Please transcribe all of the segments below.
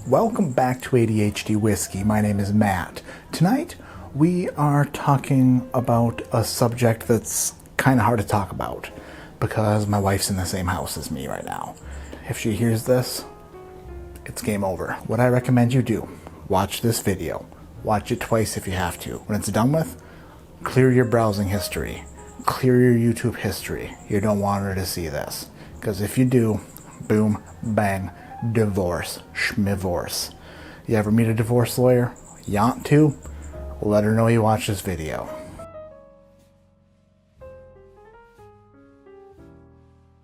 Welcome back to ADHD Whiskey. My name is Matt. Tonight we are talking about a subject that's kind of hard to talk about because my wife's in the same house as me right now. If she hears this, it's game over. What I recommend you do, watch this video. Watch it twice if you have to. When it's done with, clear your browsing history. Clear your YouTube history. You don't want her to see this. Because if you do, boom, bang, divorce, schmivorce. You ever meet a divorce lawyer? You want to? Let her know you watch this video.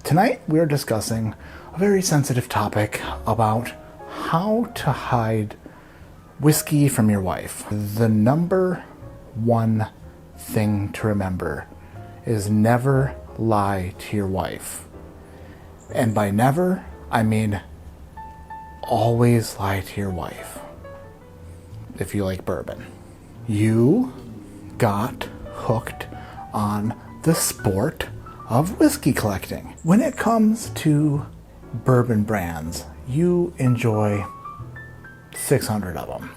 Tonight we are discussing a very sensitive topic about how to hide whiskey from your wife. The number one thing to remember is never lie to your wife. And by never, I mean always lie to your wife. If you like bourbon. You got hooked on the sport of whiskey collecting. When it comes to bourbon brands, you enjoy 600 of them.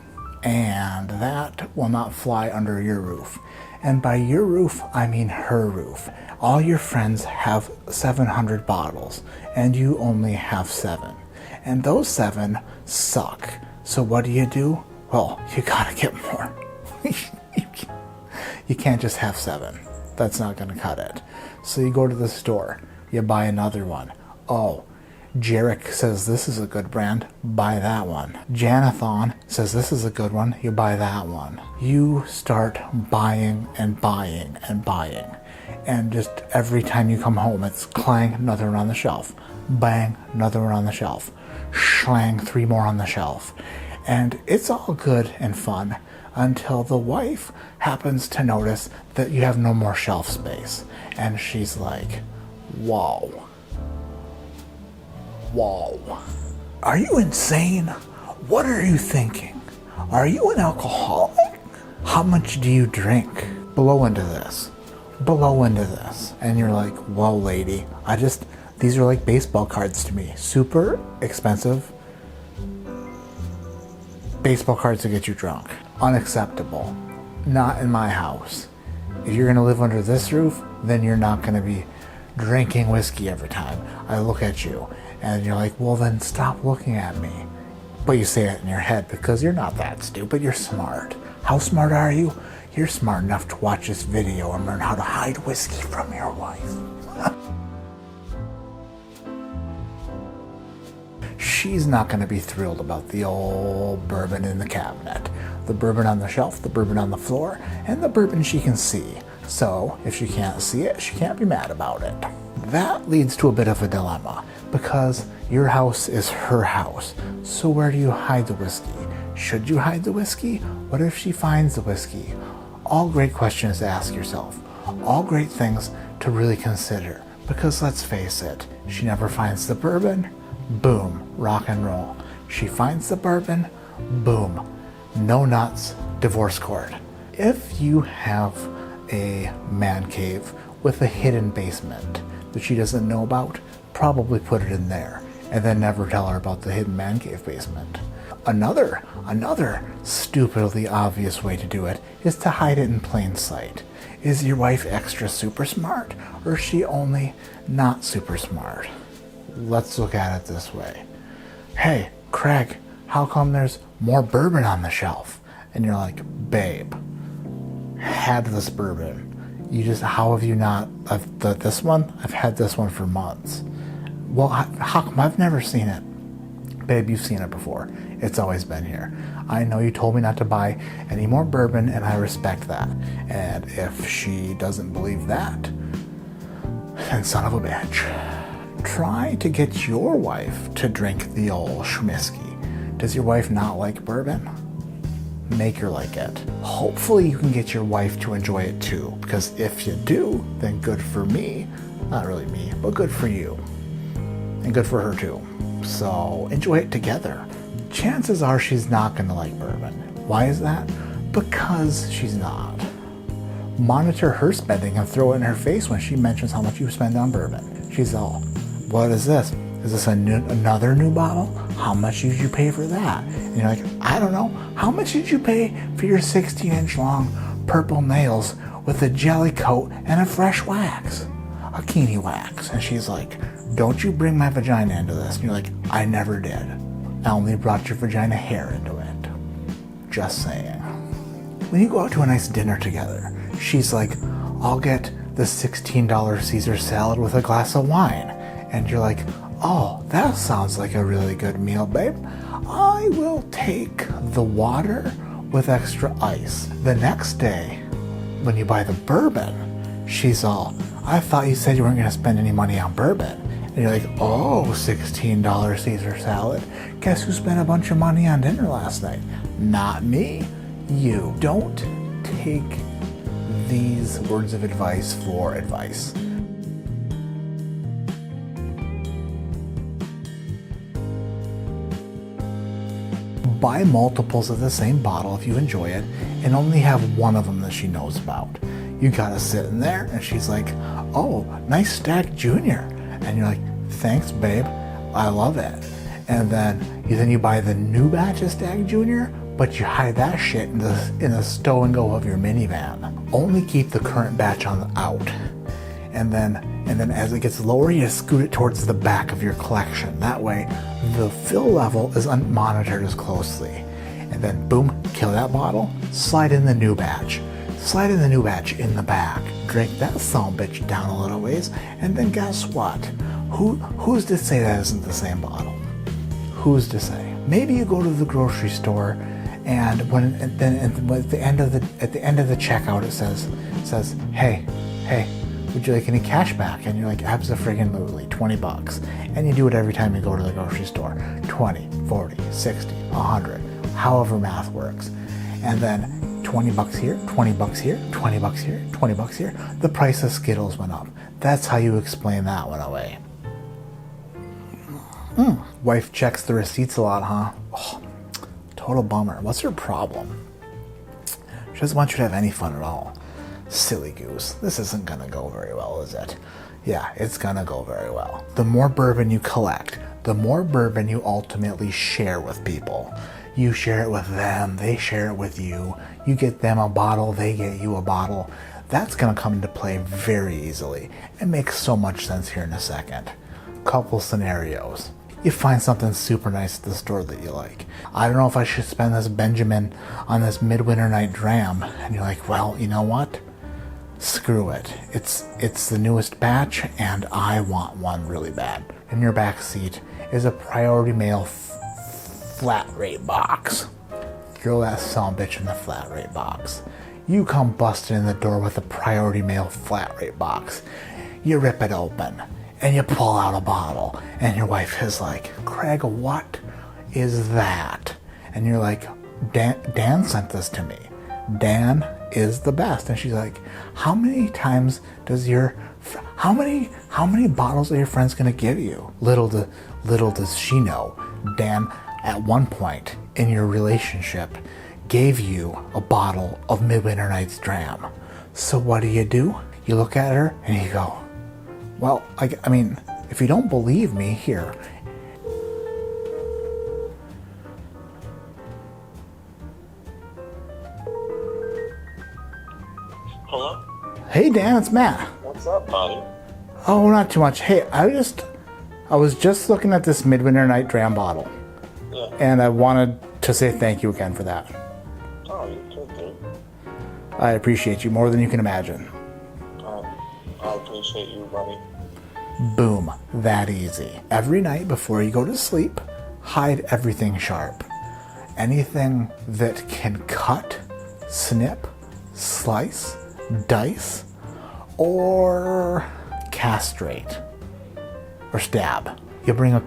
And that will not fly under your roof. And by your roof, I mean her roof. All your friends have 700 bottles, and you only have 7. And those 7 suck. So what do? Well, you gotta get more. You can't just have 7. That's not gonna cut it. So you go to the store, you buy another one. Oh, Jarek says this is a good brand, buy that one. Janathon says this is a good one, you buy that one. You start buying and buying and buying. And just every time you come home, it's clang, another one on the shelf. Bang, another one on the shelf. Schlang, 3 more on the shelf. And it's all good and fun until the wife happens to notice that you have no more shelf space. And she's like, whoa. Whoa. Are you insane? What are you thinking? Are you an alcoholic? How much do you drink? Blow into this. Blow into this. And you're like, whoa, lady. These are like baseball cards to me. Super expensive baseball cards to get you drunk. Unacceptable. Not in my house. If you're gonna live under this roof, then you're not gonna be drinking whiskey every time I look at you. And you're like, well then stop looking at me. But you say it in your head because you're not that stupid, you're smart. How smart are you? You're smart enough to watch this video and learn how to hide whiskey from your wife. She's not going to be thrilled about the old bourbon in the cabinet. The bourbon on the shelf, the bourbon on the floor, and the bourbon she can see. So, if she can't see it, she can't be mad about it. That leads to a bit of a dilemma, because your house is her house. So where do you hide the whiskey? Should you hide the whiskey? What if she finds the whiskey? All great questions to ask yourself. All great things to really consider. Because let's face it, she never finds the bourbon, boom, rock and roll. She finds the bourbon, boom, no nuts, divorce court. If you have a man cave with a hidden basement that she doesn't know about, probably put it in there and then never tell her about the hidden man cave basement. Another stupidly obvious way to do it is to hide it in plain sight. Is your wife extra super smart, or is she only not super smart? Let's look at it this way. Hey, Craig, how come there's more bourbon on the shelf? And you're like, babe, had this bourbon. How have you not, this one? I've had this one for months. Well, how come I've never seen it? Babe, you've seen it before. It's always been here. I know you told me not to buy any more bourbon, and I respect that. And if she doesn't believe that, then son of a bitch. Try to get your wife to drink the old schmisky. Does your wife not like bourbon? Make her like it. Hopefully you can get your wife to enjoy it too, because if you do, then good for me. Not really me, but good for you. And good for her too. So enjoy it together. Chances are she's not gonna like bourbon. Why is that? Because she's not. Monitor her spending and throw it in her face when she mentions how much you spend on bourbon. She's all, what is this? Is this another new bottle? How much did you pay for that? And you're like, I don't know. How much did you pay for your 16-inch long purple nails with a jelly coat and a fresh wax? A Keene wax. And she's like, don't you bring my vagina into this. And you're like, I never did. I only brought your vagina hair into it. Just saying. When you go out to a nice dinner together, she's like, I'll get the $16 Caesar salad with a glass of wine. And you're like, oh, that sounds like a really good meal, babe. I will take the water with extra ice. The next day, when you buy the bourbon, she's all, I thought you said you weren't going to spend any money on bourbon. And you're like, oh, $16 Caesar salad. Guess who spent a bunch of money on dinner last night? Not me. You. Don't take these words of advice for advice. Buy multiples of the same bottle if you enjoy it, and only have one of them that she knows about. You gotta sit in there, and she's like, oh, nice Stag Junior. And you're like, thanks, babe. I love it. And then you buy the new batch of Stag Junior, but you hide that shit in the stow and go of your minivan. Only keep the current batch on the out. And then as it gets lower, you scoot it towards the back of your collection. That way, the fill level is unmonitored as closely. And then boom, kill that bottle, slide in the new batch. Slide in the new batch in the back. Drink that son bitch down a little ways, and then guess what? Who's to say that isn't the same bottle? Who's to say? Maybe you go to the grocery store, and at the end of the checkout it says, hey, would you like any cash back? And you're like, abso-friggin-lutely, $20. And you do it every time you go to the grocery store. 20, 40, 60, 100, however math works. And then $20 here, $20 here, $20 here, $20 here. The price of Skittles went up. That's how you explain that one away. Wife checks the receipts a lot, huh? Oh, total bummer. What's her problem? She doesn't want you to have any fun at all. Silly goose. This isn't gonna go very well, is it? Yeah, it's gonna go very well. The more bourbon you collect, the more bourbon you ultimately share with people. You share it with them, they share it with you. You get them a bottle, they get you a bottle. That's gonna come into play very easily. It makes so much sense here in a second. Couple scenarios. You find something super nice at the store that you like. I don't know if I should spend this Benjamin on this midwinter night dram. And you're like, well, you know what? Screw it. It's the newest batch, and I want one really bad. In your back seat is a Priority Mail flat rate box. Throw that son bitch in the flat rate box. You come busting in the door with a Priority Mail flat rate box. You rip it open, and you pull out a bottle, and your wife is like, Craig, what is that? And you're like, Dan sent this to me. Dan is the best. And she's like, how many times does how many bottles are your friends gonna give you? Little does she know, Dan at one point in your relationship gave you a bottle of Midwinter Night's Dram. So what do? You look at her and you go, well, I mean, if you don't believe me, here. Hello? Hey, Dan, it's Matt. What's up, buddy? Oh, not too much. Hey, I was just looking at this Midwinter Night Dram bottle. Yeah. And I wanted to say thank you again for that. Oh, you too, dude. I appreciate you more than you can imagine. I appreciate you, buddy. Boom. That easy. Every night before you go to sleep, hide everything sharp. Anything that can cut, snip, slice, dice, or castrate, or stab. You could bring a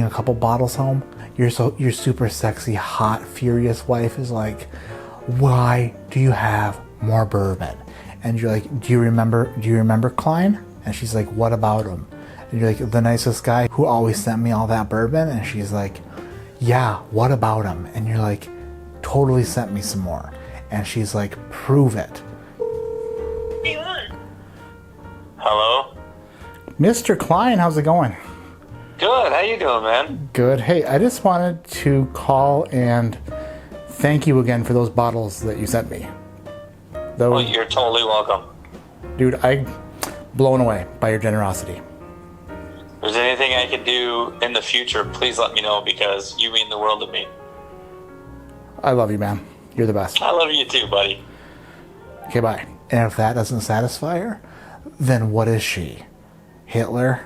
couple bottles home. Your super sexy, hot, furious wife is like, why do you have more bourbon? And you're like, do you remember Klein? And she's like, what about him? And you're like, the nicest guy who always sent me all that bourbon. And she's like, yeah, what about him? And you're like, totally sent me some more. And she's like, prove it. What do you want? Hello? Mr. Klein, how's it going? Good. How you doing, man? Good. Hey, I just wanted to call and thank you again for those bottles that you sent me. Well, Those, you're totally welcome. dude, I'm blown away by your generosity. If there's anything I can do in the future, please let me know because you mean the world to me. I love you, man. You're the best. I love you too, buddy. Okay, bye. And if that doesn't satisfy her, then what is she? Hitler?